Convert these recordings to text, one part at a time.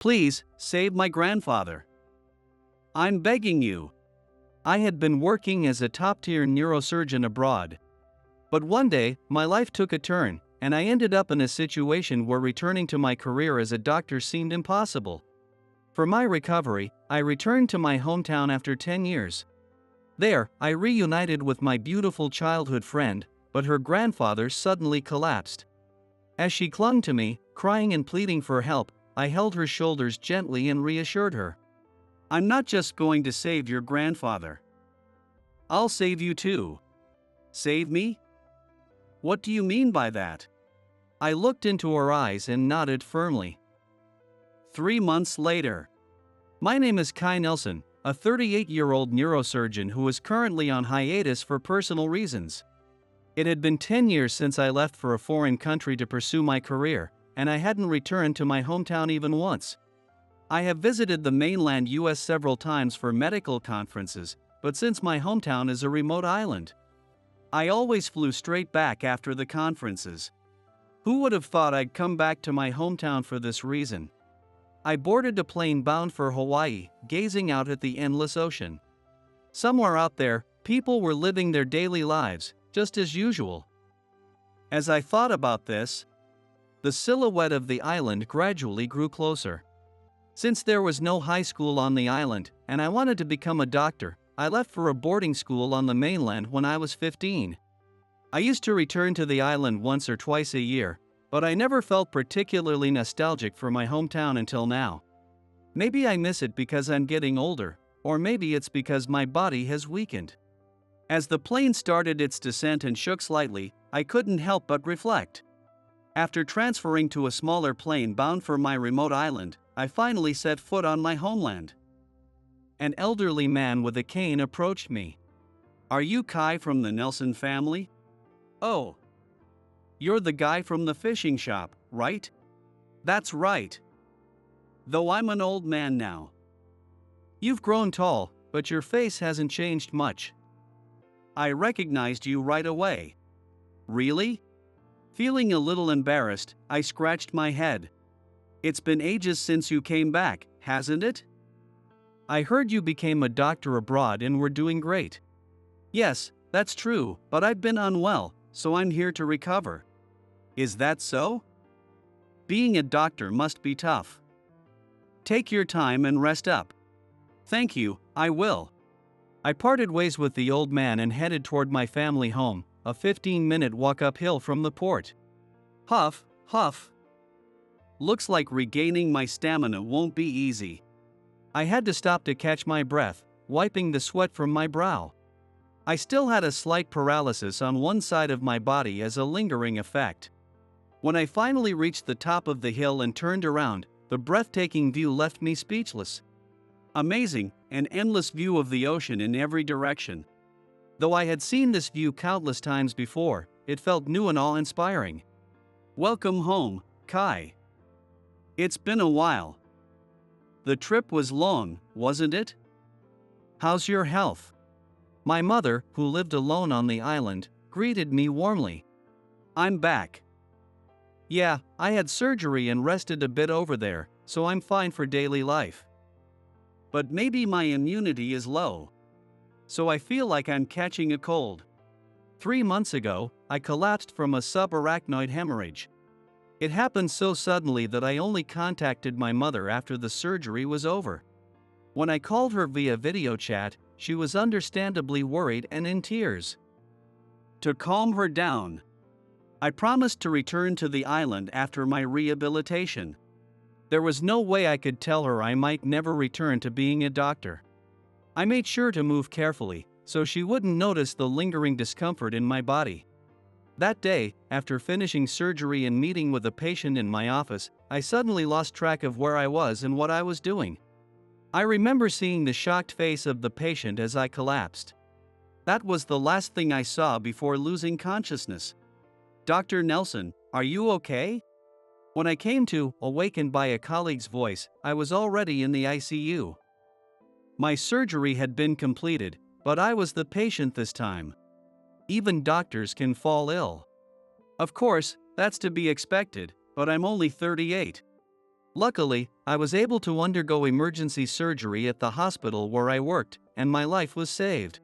Please, save my grandfather. I'm begging you. I had been working as a top-tier neurosurgeon abroad. But one day, my life took a turn, and I ended up in a situation where returning to my career as a doctor seemed impossible. For my recovery, I returned to my hometown after 10 years. There, I reunited with my beautiful childhood friend, but her grandfather suddenly collapsed. As she clung to me, crying and pleading for help, I held her shoulders gently and reassured her. I'm not just going to save your grandfather. I'll save you too. Save me? What do you mean by that? I looked into her eyes and nodded firmly. 3 months later. My name is Kai Nelson, a 38-year-old neurosurgeon who is currently on hiatus for personal reasons. It had been 10 years since I left for a foreign country to pursue my career, and I hadn't returned to my hometown even once. I have visited the mainland US several times for medical conferences, but since my hometown is a remote island, I always flew straight back after the conferences. Who would have thought I'd come back to my hometown for this reason? I boarded a plane bound for Hawaii, gazing out at the endless ocean. Somewhere out there, people were living their daily lives, just as usual. As I thought about this, the silhouette of the island gradually grew closer. Since there was no high school on the island, and I wanted to become a doctor, I left for a boarding school on the mainland when I was 15. I used to return to the island once or twice a year, but I never felt particularly nostalgic for my hometown until now. Maybe I miss it because I'm getting older, or maybe it's because my body has weakened. As the plane started its descent and shook slightly, I couldn't help but reflect. After transferring to a smaller plane bound for my remote island, I finally set foot on my homeland. An elderly man with a cane approached me. Are you Kai from the Nelson family? Oh. You're the guy from the fishing shop, right? That's right. Though I'm an old man now. You've grown tall, but your face hasn't changed much. I recognized you right away. Really? Feeling a little embarrassed, I scratched my head. It's been ages since you came back, hasn't it? I heard you became a doctor abroad and were doing great. Yes, that's true, but I've been unwell, so I'm here to recover. Is that so? Being a doctor must be tough. Take your time and rest up. Thank you, I will. I parted ways with the old man and headed toward my family home, a 15-minute walk uphill from the port. Huff, huff. Looks like regaining my stamina won't be easy. I had to stop to catch my breath, wiping the sweat from my brow. I still had a slight paralysis on one side of my body as a lingering effect. When I finally reached the top of the hill and turned around, the breathtaking view left me speechless. Amazing, an endless view of the ocean in every direction. Though I had seen this view countless times before, it felt new and awe-inspiring. Welcome home, Kai. It's been a while. The trip was long, wasn't it? How's your health? My mother, who lived alone on the island, greeted me warmly. I'm back. Yeah, I had surgery and rested a bit over there, so I'm fine for daily life. But maybe my immunity is low. So I feel like I'm catching a cold. 3 months ago, I collapsed from a subarachnoid hemorrhage. It happened so suddenly that I only contacted my mother after the surgery was over. When I called her via video chat, she was understandably worried and in tears. To calm her down, I promised to return to the island after my rehabilitation. There was no way I could tell her I might never return to being a doctor. I made sure to move carefully, so she wouldn't notice the lingering discomfort in my body. That day, after finishing surgery and meeting with a patient in my office, I suddenly lost track of where I was and what I was doing. I remember seeing the shocked face of the patient as I collapsed. That was the last thing I saw before losing consciousness. Dr. Nelson, are you okay? When I came to, awakened by a colleague's voice, I was already in the ICU. My surgery had been completed, but I was the patient this time. Even doctors can fall ill. Of course, that's to be expected, but I'm only 38. Luckily, I was able to undergo emergency surgery at the hospital where I worked, and my life was saved.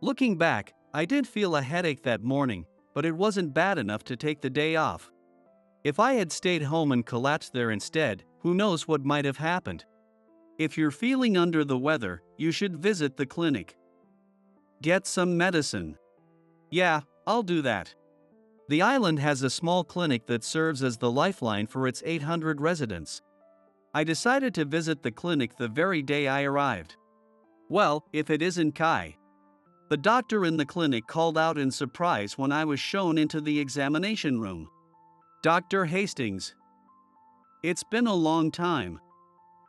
Looking back, I did feel a headache that morning, but it wasn't bad enough to take the day off. If I had stayed home and collapsed there instead, who knows what might have happened. If you're feeling under the weather, you should visit the clinic. Get some medicine. Yeah, I'll do that. The island has a small clinic that serves as the lifeline for its 800 residents. I decided to visit the clinic the very day I arrived. Well, if it isn't Kai. The doctor in the clinic called out in surprise when I was shown into the examination room. Dr. Hastings. It's been a long time.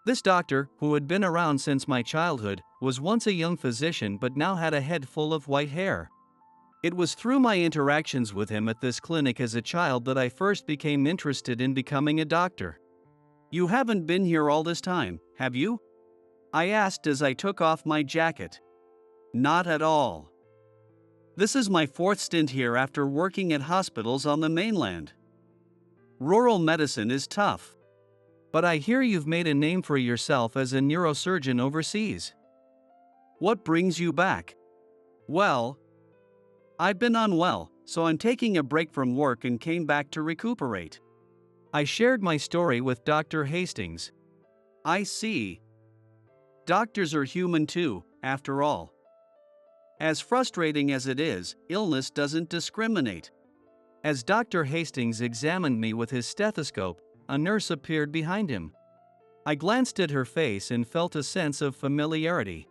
This doctor, who had been around since my childhood, was once a young physician but now had a head full of white hair. It was through my interactions with him at this clinic as a child that I first became interested in becoming a doctor. You haven't been here all this time, have you? I asked as I took off my jacket. Not at all. This is my 4th stint here after working at hospitals on the mainland. Rural medicine is tough. But I hear you've made a name for yourself as a neurosurgeon overseas. What brings you back? Well, I've been unwell, so I'm taking a break from work and came back to recuperate. I shared my story with Dr. Hastings. I see. Doctors are human too, after all. As frustrating as it is, illness doesn't discriminate. As Dr. Hastings examined me with his stethoscope, a nurse appeared behind him. I glanced at her face and felt a sense of familiarity.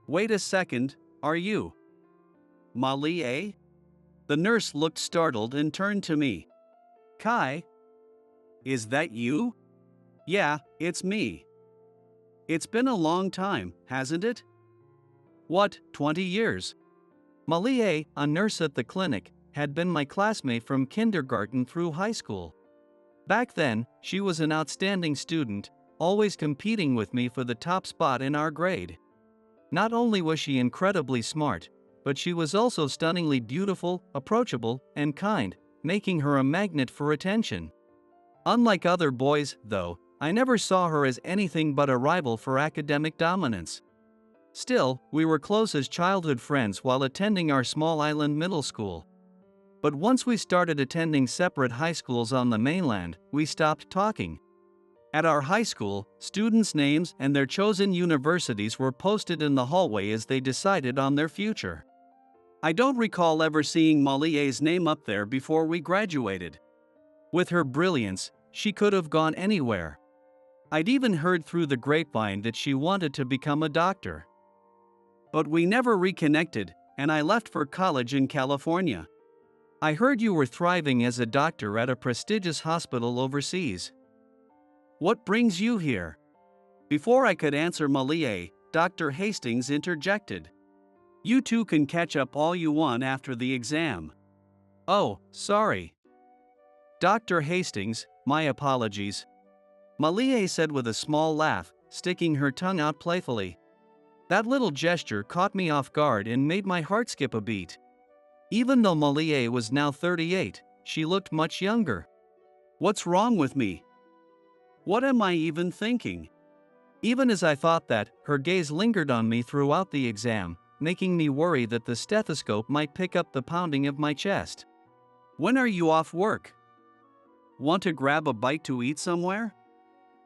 Wait a second, are you Molly A? The nurse looked startled and turned to me. Kai? Is that you? Yeah, it's me. It's been a long time, hasn't it? What, 20 years? Molly a nurse at the clinic, had been my classmate from kindergarten through high school. Back then, she was an outstanding student, always competing with me for the top spot in our grade. Not only was she incredibly smart, but she was also stunningly beautiful, approachable, and kind, making her a magnet for attention. Unlike other boys, though, I never saw her as anything but a rival for academic dominance. Still, we were close as childhood friends while attending our small island middle school. But once we started attending separate high schools on the mainland, we stopped talking. At our high school, students' names and their chosen universities were posted in the hallway as they decided on their future. I don't recall ever seeing Molly A's name up there before we graduated. With her brilliance, she could have gone anywhere. I'd even heard through the grapevine that she wanted to become a doctor. But we never reconnected, and I left for college in California. I heard you were thriving as a doctor at a prestigious hospital overseas. What brings you here? Before I could answer Malia, Dr. Hastings interjected. You two can catch up all you want after the exam. Oh, sorry. Dr. Hastings, my apologies. Malia said with a small laugh, sticking her tongue out playfully. That little gesture caught me off guard and made my heart skip a beat. Even though Malia was now 38, she looked much younger. What's wrong with me? What am I even thinking? Even as I thought that, her gaze lingered on me throughout the exam, making me worry that the stethoscope might pick up the pounding of my chest. When are you off work? Want to grab a bite to eat somewhere?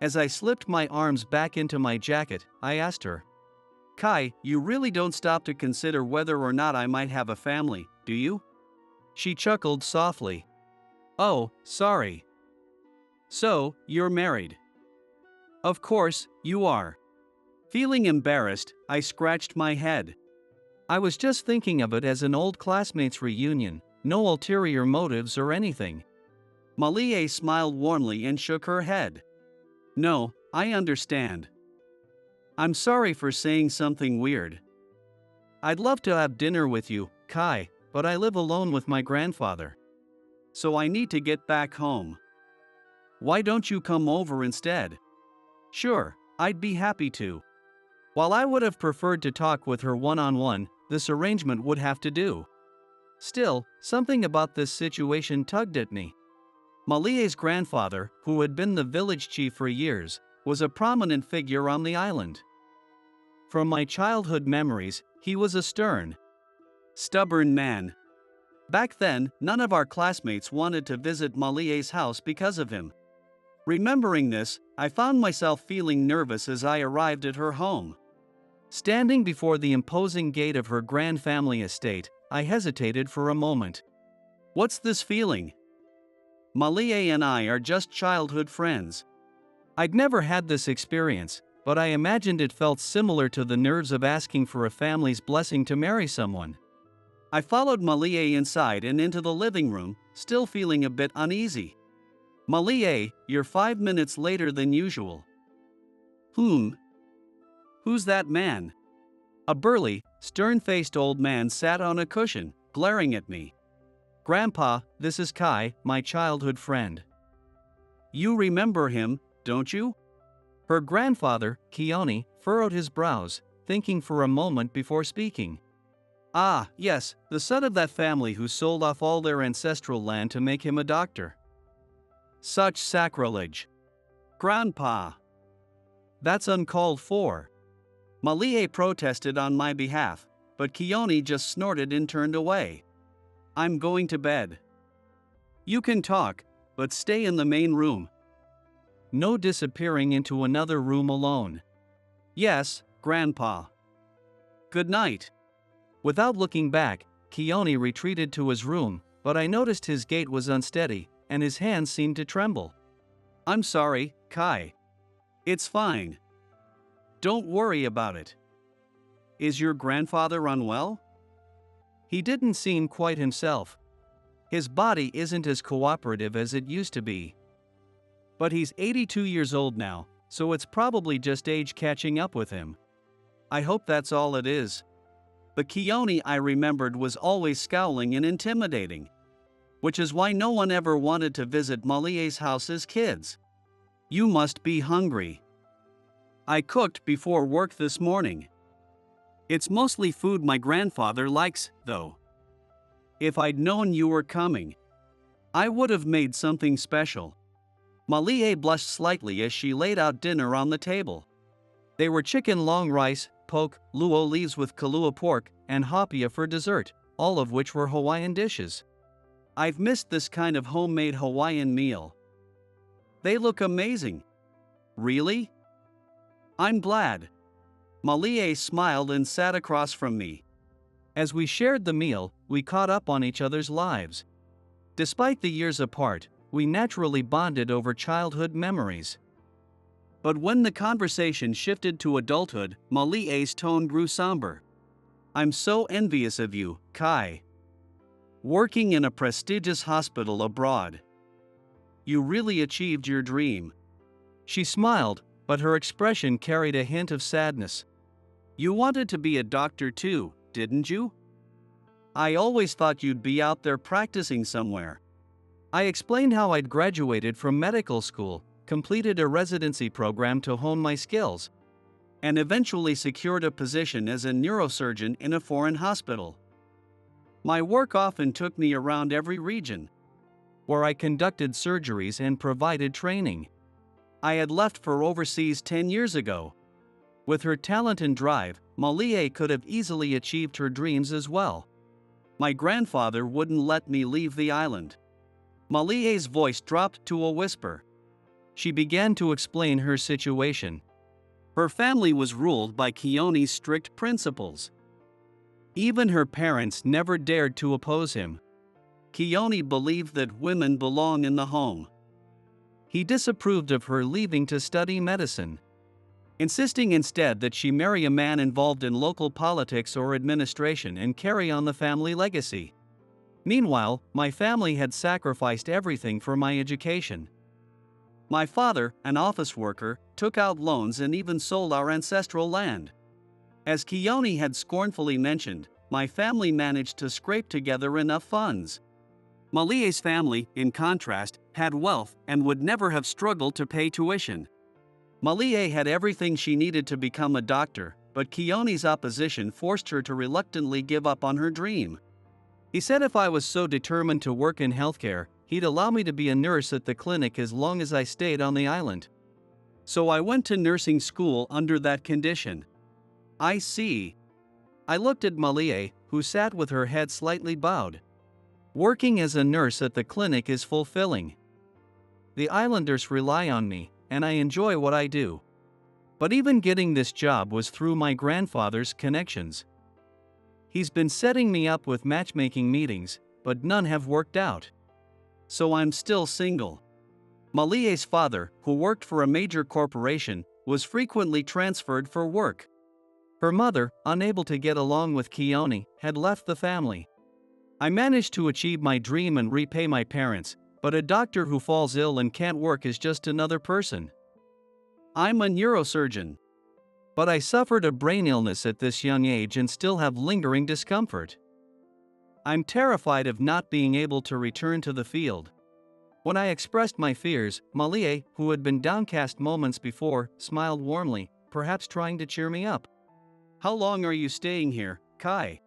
As I slipped my arms back into my jacket, I asked her. Kai, you really don't stop to consider whether or not I might have a family, do you? She chuckled softly. Oh, sorry. So, you're married? Of course, you are. Feeling embarrassed, I scratched my head. I was just thinking of it as an old classmates' reunion, no ulterior motives or anything. Malia smiled warmly and shook her head. No, I understand. I'm sorry for saying something weird. I'd love to have dinner with you, Kai, but I live alone with my grandfather. So I need to get back home. Why don't you come over instead? Sure, I'd be happy to. While I would have preferred to talk with her one-on-one, this arrangement would have to do. Still, something about this situation tugged at me. Malie's grandfather, who had been the village chief for years, was a prominent figure on the island. From my childhood memories, he was a stern, stubborn man. Back then, none of our classmates wanted to visit Malie's house because of him. Remembering this, I found myself feeling nervous as I arrived at her home. Standing before the imposing gate of her grand family estate, I hesitated for a moment. What's this feeling? Malie and I are just childhood friends. I'd never had this experience, but I imagined it felt similar to the nerves of asking for a family's blessing to marry someone. I followed Malie inside and into the living room, still feeling a bit uneasy. Malie, you're 5 minutes later than usual. Who's that man? A burly, stern-faced old man sat on a cushion, glaring at me. Grandpa, this is Kai, my childhood friend. You remember him, don't you? Her grandfather, Keone, furrowed his brows, thinking for a moment before speaking. Ah, yes, the son of that family who sold off all their ancestral land to make him a doctor. Such sacrilege. Grandpa. That's uncalled for. Malie protested on my behalf, but Keone just snorted and turned away. I'm going to bed. You can talk, but stay in the main room. No disappearing into another room alone. Yes, Grandpa. Good night. Without looking back, Keone retreated to his room, but I noticed his gait was unsteady, and his hands seemed to tremble. I'm sorry, Kai. It's fine. Don't worry about it. Is your grandfather unwell? He didn't seem quite himself. His body isn't as cooperative as it used to be. But he's 82 years old now, so it's probably just age catching up with him. I hope that's all it is. The Keone I remembered was always scowling and intimidating, which is why no one ever wanted to visit Malie's house as kids. You must be hungry. I cooked before work this morning. It's mostly food my grandfather likes, though. If I'd known you were coming, I would have made something special. Malie blushed slightly as she laid out dinner on the table. They were chicken long rice, poke, luo leaves with kalua pork, and hapia for dessert, all of which were Hawaiian dishes. I've missed this kind of homemade Hawaiian meal. They look amazing. Really? I'm glad. Malie smiled and sat across from me. As we shared the meal, we caught up on each other's lives. Despite the years apart, we naturally bonded over childhood memories. But when the conversation shifted to adulthood, Malie's tone grew somber. I'm so envious of you, Kai. Working in a prestigious hospital abroad. You really achieved your dream. She smiled, but her expression carried a hint of sadness. You wanted to be a doctor too, didn't you? I always thought you'd be out there practicing somewhere. I explained how I'd graduated from medical school, completed a residency program to hone my skills, and eventually secured a position as a neurosurgeon in a foreign hospital. My work often took me around every region, where I conducted surgeries and provided training. I had left for overseas 10 years ago. With her talent and drive, Malie could have easily achieved her dreams as well. My grandfather wouldn't let me leave the island. Malie's voice dropped to a whisper. She began to explain her situation. Her family was ruled by Keone's strict principles. Even her parents never dared to oppose him. Keone believed that women belong in the home. He disapproved of her leaving to study medicine, insisting instead that she marry a man involved in local politics or administration and carry on the family legacy. Meanwhile, my family had sacrificed everything for my education. My father, an office worker, took out loans and even sold our ancestral land. As Keone had scornfully mentioned, my family managed to scrape together enough funds. Malie's family, in contrast, had wealth and would never have struggled to pay tuition. Malie had everything she needed to become a doctor, but Keone's opposition forced her to reluctantly give up on her dream. He said if I was so determined to work in healthcare, he'd allow me to be a nurse at the clinic as long as I stayed on the island. So I went to nursing school under that condition. I see. I looked at Malie, who sat with her head slightly bowed. Working as a nurse at the clinic is fulfilling. The islanders rely on me, and I enjoy what I do. But even getting this job was through my grandfather's connections. He's been setting me up with matchmaking meetings, but none have worked out. So I'm still single. Malie's father, who worked for a major corporation, was frequently transferred for work. Her mother, unable to get along with Keone, had left the family. I managed to achieve my dream and repay my parents, but a doctor who falls ill and can't work is just another person. I'm a neurosurgeon. But I suffered a brain illness at this young age and still have lingering discomfort. I'm terrified of not being able to return to the field. When I expressed my fears, Malie, who had been downcast moments before, smiled warmly, perhaps trying to cheer me up. How long are you staying here, Kai?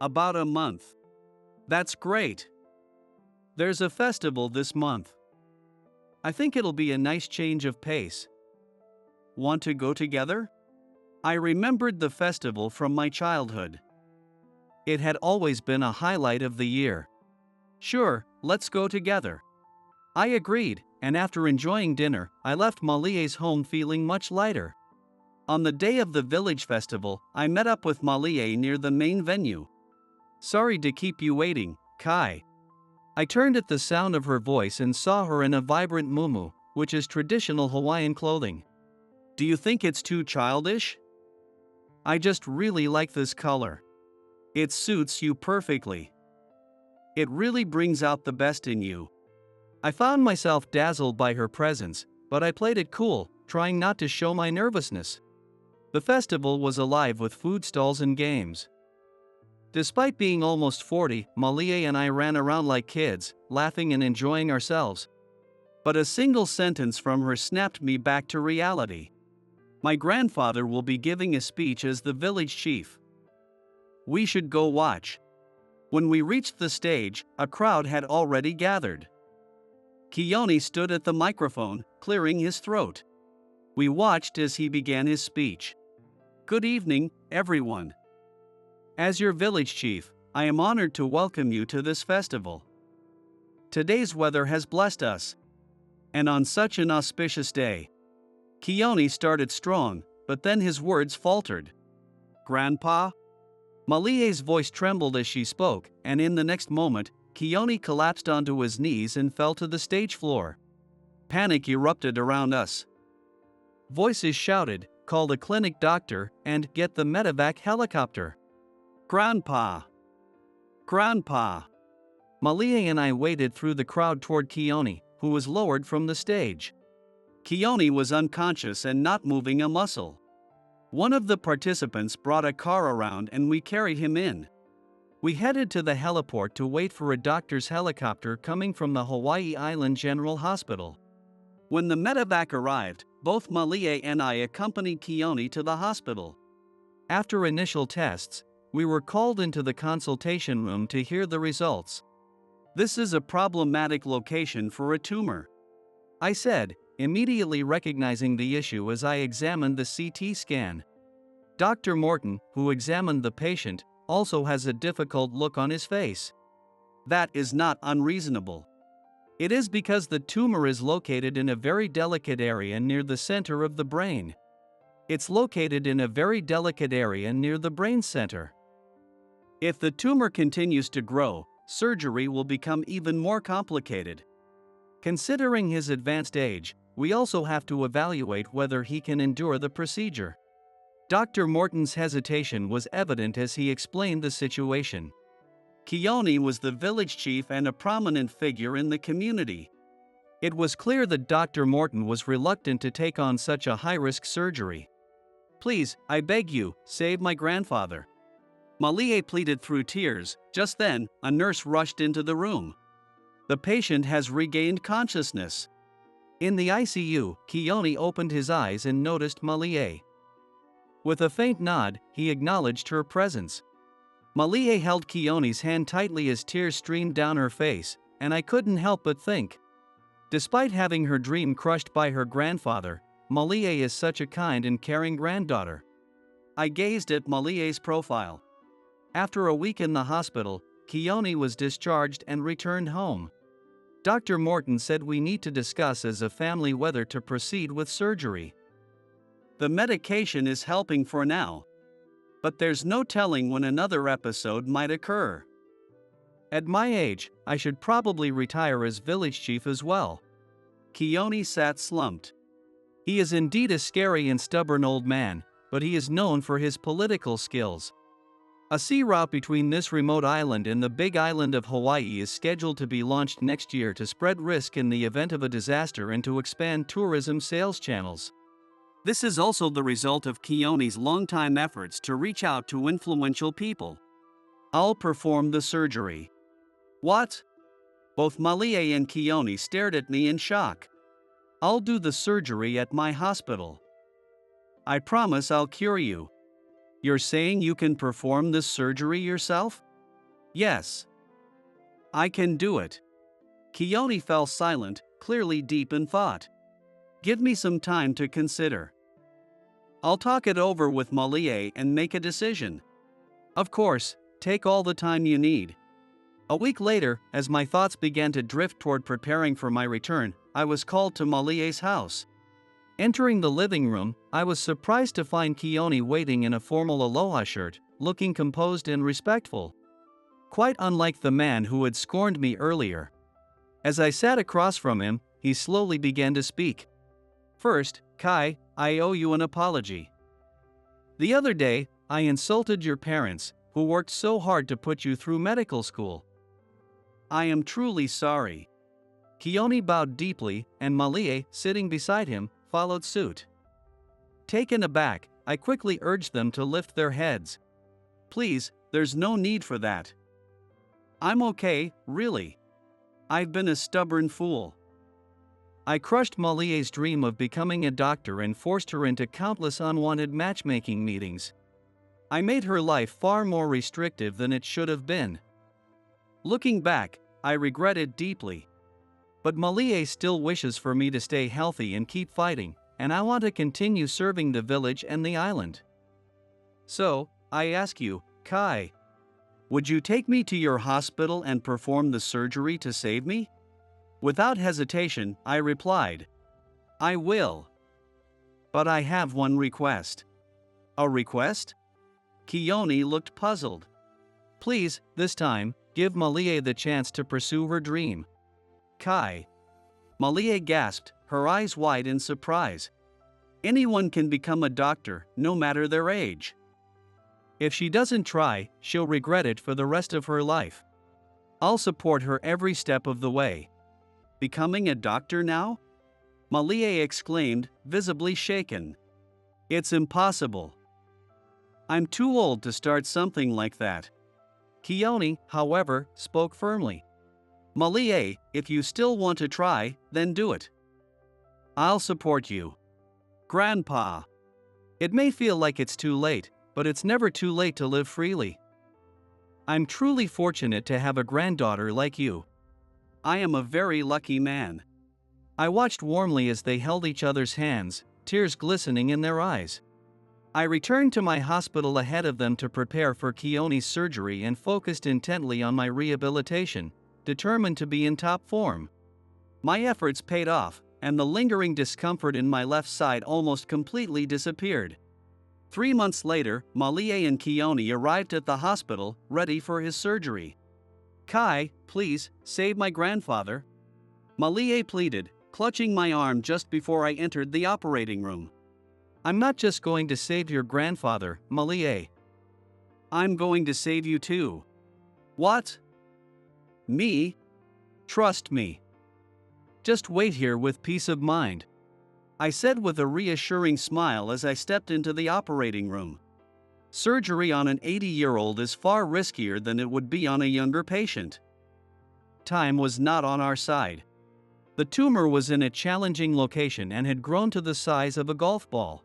About a month. That's great. There's a festival this month. I think it'll be a nice change of pace. Want to go together? I remembered the festival from my childhood. It had always been a highlight of the year. Sure, let's go together. I agreed, and after enjoying dinner, I left Malie's home feeling much lighter. On the day of the village festival, I met up with Malie near the main venue. Sorry to keep you waiting, Kai. I turned at the sound of her voice and saw her in a vibrant muumuu, which is traditional Hawaiian clothing. Do you think it's too childish? I just really like this color. It suits you perfectly. It really brings out the best in you. I found myself dazzled by her presence, but I played it cool, trying not to show my nervousness. The festival was alive with food stalls and games. Despite being almost 40, Malie and I ran around like kids, laughing and enjoying ourselves. But a single sentence from her snapped me back to reality. My grandfather will be giving a speech as the village chief. We should go watch. When we reached the stage, a crowd had already gathered. Keone stood at the microphone, clearing his throat. We watched as he began his speech. Good evening, everyone. As your village chief, I am honored to welcome you to this festival. Today's weather has blessed us. And on such an auspicious day. Keone started strong, but then his words faltered. Grandpa? Malie's voice trembled as she spoke, and in the next moment, Keone collapsed onto his knees and fell to the stage floor. Panic erupted around us. Voices shouted, call the clinic doctor, and get the medevac helicopter. Grandpa! Grandpa! Malie and I waded through the crowd toward Keone, who was lowered from the stage. Keone was unconscious and not moving a muscle. One of the participants brought a car around and we carried him in. We headed to the heliport to wait for a doctor's helicopter coming from the Hawaii Island General Hospital. When the medevac arrived, both Malie and I accompanied Keone to the hospital. After initial tests, we were called into the consultation room to hear the results. This is a problematic location for a tumor, I said, immediately recognizing the issue as I examined the CT scan. Dr. Morton, who examined the patient, also has a difficult look on his face. That is not unreasonable. It is because the tumor is located in a very delicate area near the center of the brain. It's located in a very delicate area near the brain center. If the tumor continues to grow, surgery will become even more complicated. Considering his advanced age, we also have to evaluate whether he can endure the procedure. Dr. Morton's hesitation was evident as he explained the situation. Keone was the village chief and a prominent figure in the community. It was clear that Dr. Morton was reluctant to take on such a high-risk surgery. Please, I beg you, save my grandfather. Malie pleaded through tears. Just then, a nurse rushed into the room. The patient has regained consciousness. In the ICU, Keone opened his eyes and noticed Malie. With a faint nod, he acknowledged her presence. Malie held Keone's hand tightly as tears streamed down her face, and I couldn't help but think. Despite having her dream crushed by her grandfather, Malie is such a kind and caring granddaughter. I gazed at Malie's profile. After a week in the hospital, Keone was discharged and returned home. Dr. Morton said we need to discuss as a family whether to proceed with surgery. The medication is helping for now, but there's no telling when another episode might occur. At my age, I should probably retire as village chief as well. Keone sat slumped. He is indeed a scary and stubborn old man, but he is known for his political skills. A sea route between this remote island and the big island of Hawaii is scheduled to be launched next year to spread risk in the event of a disaster and to expand tourism sales channels. This is also the result of Keone's longtime efforts to reach out to influential people. I'll perform the surgery. What? Both Malie and Keone stared at me in shock. I'll do the surgery at my hospital. I promise I'll cure you. You're saying you can perform this surgery yourself? Yes. I can do it. Keone fell silent, clearly deep in thought. Give me some time to consider. I'll talk it over with Malie and make a decision. Of course, take all the time you need. A week later, as my thoughts began to drift toward preparing for my return, I was called to Malie's house. Entering the living room, I was surprised to find Keone waiting in a formal aloha shirt, looking composed and respectful. Quite unlike the man who had scorned me earlier. As I sat across from him, he slowly began to speak. First, Kai, I owe you an apology. The other day, I insulted your parents, who worked so hard to put you through medical school. I am truly sorry. Keone bowed deeply, and Malie, sitting beside him, followed suit. Taken aback, I quickly urged them to lift their heads. Please, there's no need for that. I'm okay, really. I've been a stubborn fool. I crushed Malie's dream of becoming a doctor and forced her into countless unwanted matchmaking meetings. I made her life far more restrictive than it should have been. Looking back, I regret it deeply. But Malie still wishes for me to stay healthy and keep fighting, and I want to continue serving the village and the island. So, I ask you, Kai, would you take me to your hospital and perform the surgery to save me? Without hesitation, I replied, I will. But I have one request. A request? Keone looked puzzled. Please, this time, give Malie the chance to pursue her dream. Kai. Malie gasped, her eyes wide in surprise. Anyone can become a doctor, no matter their age. If she doesn't try, she'll regret it for the rest of her life. I'll support her every step of the way. Becoming a doctor now? Malie exclaimed, visibly shaken. It's impossible. I'm too old to start something like that. Keone, however, spoke firmly. Malie, if you still want to try, then do it. I'll support you. Grandpa. It may feel like it's too late, but it's never too late to live freely. I'm truly fortunate to have a granddaughter like you. I am a very lucky man. I watched warmly as they held each other's hands, tears glistening in their eyes. I returned to my hospital ahead of them to prepare for Keone's surgery and focused intently on my rehabilitation, determined to be in top form. My efforts paid off, and the lingering discomfort in my left side almost completely disappeared. 3 months later, Malie and Keone arrived at the hospital, ready for his surgery. Kai, please, save my grandfather. Malie pleaded, clutching my arm just before I entered the operating room. I'm not just going to save your grandfather, Malie. I'm going to save you too. What? Me? Trust me. Just wait here with peace of mind, I said with a reassuring smile as I stepped into the operating room. Surgery on an 80-year-old is far riskier than it would be on a younger patient. Time was not on our side. The tumor was in a challenging location and had grown to the size of a golf ball.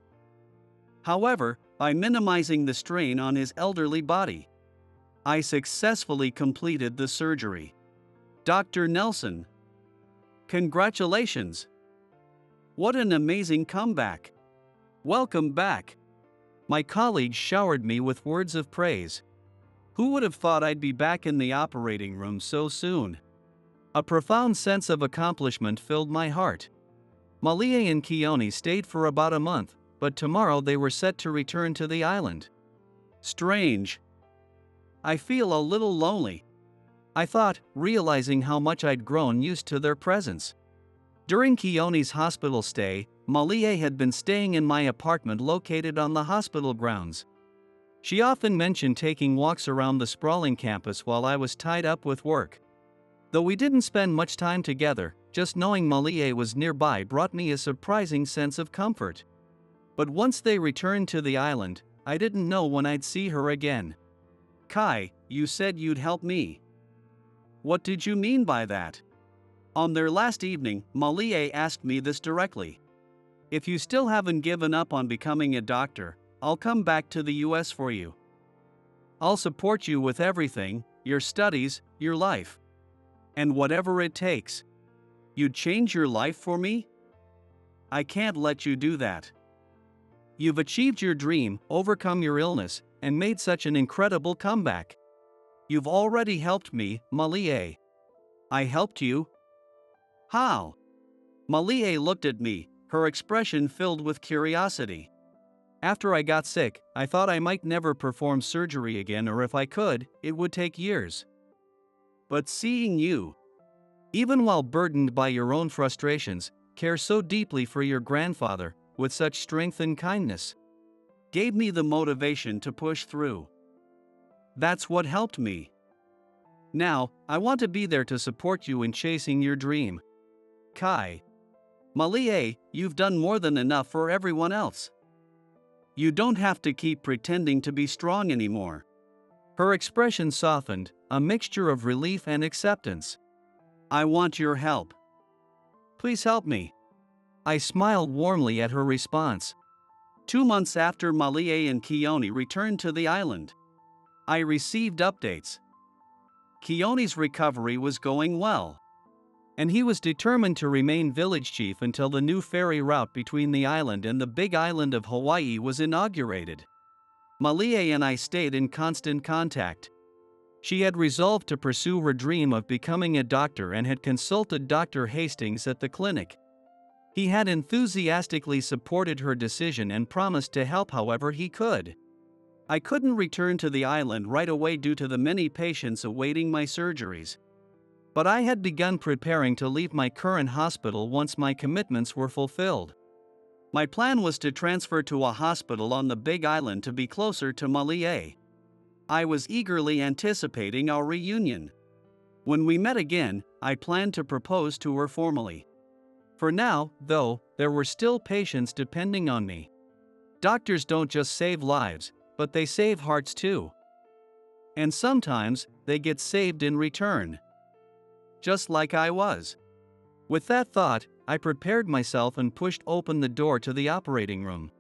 However, by minimizing the strain on his elderly body, I successfully completed the surgery. Dr. Nelson. Congratulations! What an amazing comeback! Welcome back! My colleagues showered me with words of praise. Who would have thought I'd be back in the operating room so soon? A profound sense of accomplishment filled my heart. Malia and Keone stayed for about a month, but tomorrow they were set to return to the island. Strange. I feel a little lonely, I thought, realizing how much I'd grown used to their presence. During Keone's hospital stay, Malia had been staying in my apartment located on the hospital grounds. She often mentioned taking walks around the sprawling campus while I was tied up with work. Though we didn't spend much time together, just knowing Malia was nearby brought me a surprising sense of comfort. But once they returned to the island, I didn't know when I'd see her again. Kai, you said you'd help me. What did you mean by that? On their last evening, Malia asked me this directly. If you still haven't given up on becoming a doctor, I'll come back to the US for you. I'll support you with everything, your studies, your life. And whatever it takes. You'd change your life for me? I can't let you do that. You've achieved your dream, overcome your illness, and made such an incredible comeback. You've already helped me, Malia. I helped you? How? Malia looked at me, her expression filled with curiosity. After I got sick, I thought I might never perform surgery again, or if I could, it would take years. But seeing you, even while burdened by your own frustrations, care so deeply for your grandfather, with such strength and kindness, gave me the motivation to push through. That's what helped me. Now, I want to be there to support you in chasing your dream. Kai. Malia, you've done more than enough for everyone else. You don't have to keep pretending to be strong anymore. Her expression softened, a mixture of relief and acceptance. I want your help. Please help me. I smiled warmly at her response. 2 months after Malia and Keone returned to the island, I received updates. Keone's recovery was going well, and he was determined to remain village chief until the new ferry route between the island and the big island of Hawaii was inaugurated. Malia and I stayed in constant contact. She had resolved to pursue her dream of becoming a doctor and had consulted Dr. Hastings at the clinic. He had enthusiastically supported her decision and promised to help however he could. I couldn't return to the island right away due to the many patients awaiting my surgeries. But I had begun preparing to leave my current hospital once my commitments were fulfilled. My plan was to transfer to a hospital on the Big Island to be closer to Malia. I was eagerly anticipating our reunion. When we met again, I planned to propose to her formally. For now, though, there were still patients depending on me. Doctors don't just save lives, but they save hearts too. And sometimes, they get saved in return. Just like I was. With that thought, I prepared myself and pushed open the door to the operating room.